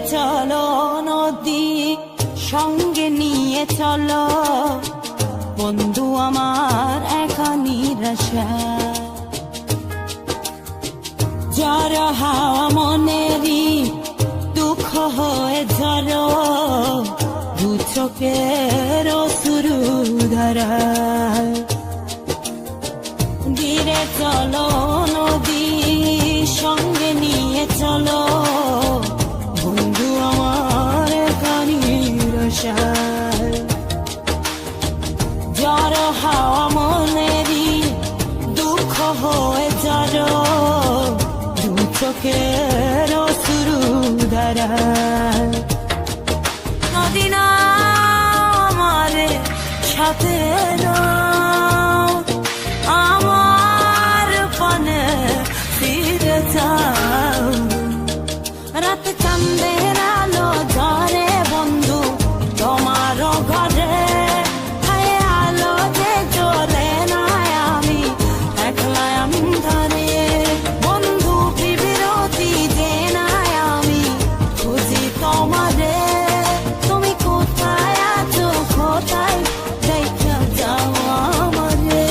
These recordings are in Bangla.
চলো নদী সঙ্গে নিয়ে চলো বন্ধু আমার একা নিরাশা ঝড় হাওয়া মনেরই দুঃখ হয়ে ঝড় দু চোখের শুরু ধারা ধীরে চলো নদী সঙ্গে নিয়ে চলো বন্ধু আমার একা নিরাশা ঝড় হাওয়া মনেরই দুঃখ হয়ে ঝড় দু চোখের শুরু ধারা নদী না আমারে সাথে আমার পানে ফিরে যাও রাত চাঁদের আলো ঝরে বন্ধু তোমার ঘরে আলো যে জ্বলে না আমি একলা আমি ধরে বন্ধু বিরতি যে না আমি খুঁজি তোমারে তুমি কোথায় আছো কোথায় দেখা যাও আমারে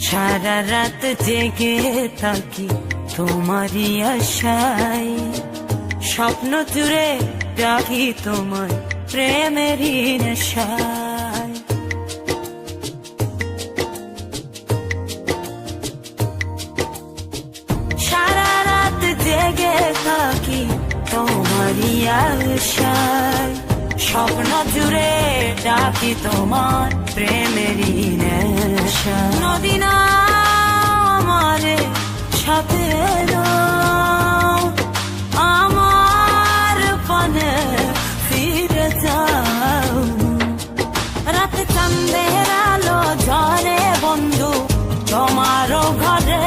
সারা রাত জেগে থাকি তোমারই আশায় স্বপ্ন জুড়ে রাখি তোমার প্রেমেরই নেশায় সারা রাত জেগে থাকি তোমারই আশায় স্বপ্ন জুড়ে ডাকি তোমার প্রেমেরই নেশা নদী না আমারে সাথে আমার পানে ফিরে যাও রাত চাঁদের আলো ঝরে বন্ধু তোমার ঘরে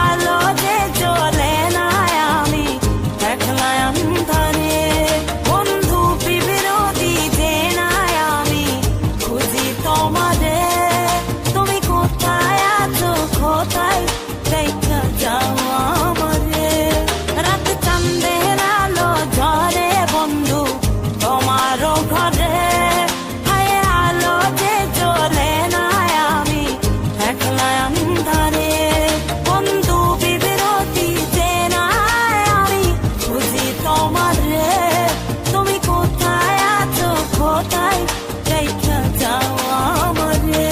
আলো যে জ্বলে না আমি একলা আমি ধরে বন্ধু বিরতি যে না আমি খুঁজি তোমারে তুমি কোথায় আছো কোথায় দেখা যাও আমারে রাত চাঁদের আলো ঝরে বন্ধু তোমার ঘরে আলো যে জ্বলে না আমি একলা আমি ধরে বন্ধু বিরতি যে না আমি খুঁজি তোমারে তুমি কোথায় আছো কোথায় দেখা যাও আমারে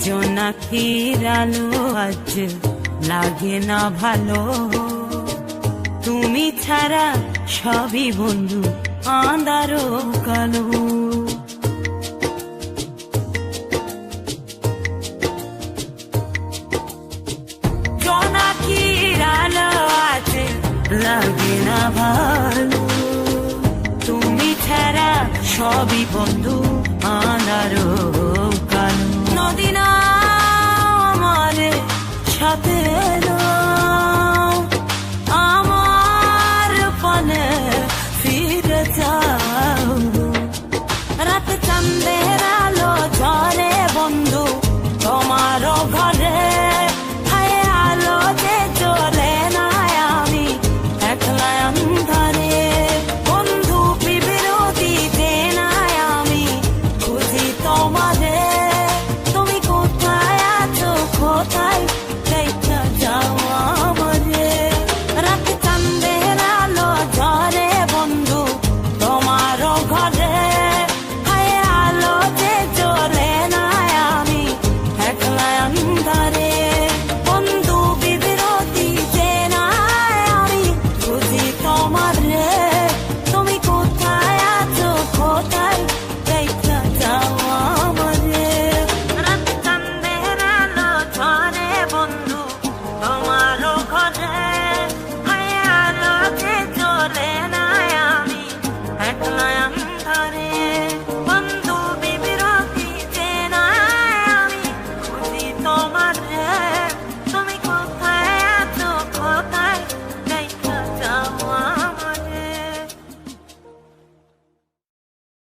জোনাকির আলো আজ লাগে না ভালো তুমি ছাড়া সবই বন্ধু আঁধারো কালো জোনাকির আলো আজ লাগে না ভালো তুমি ছাড়া সবই বন্ধু আঁধারো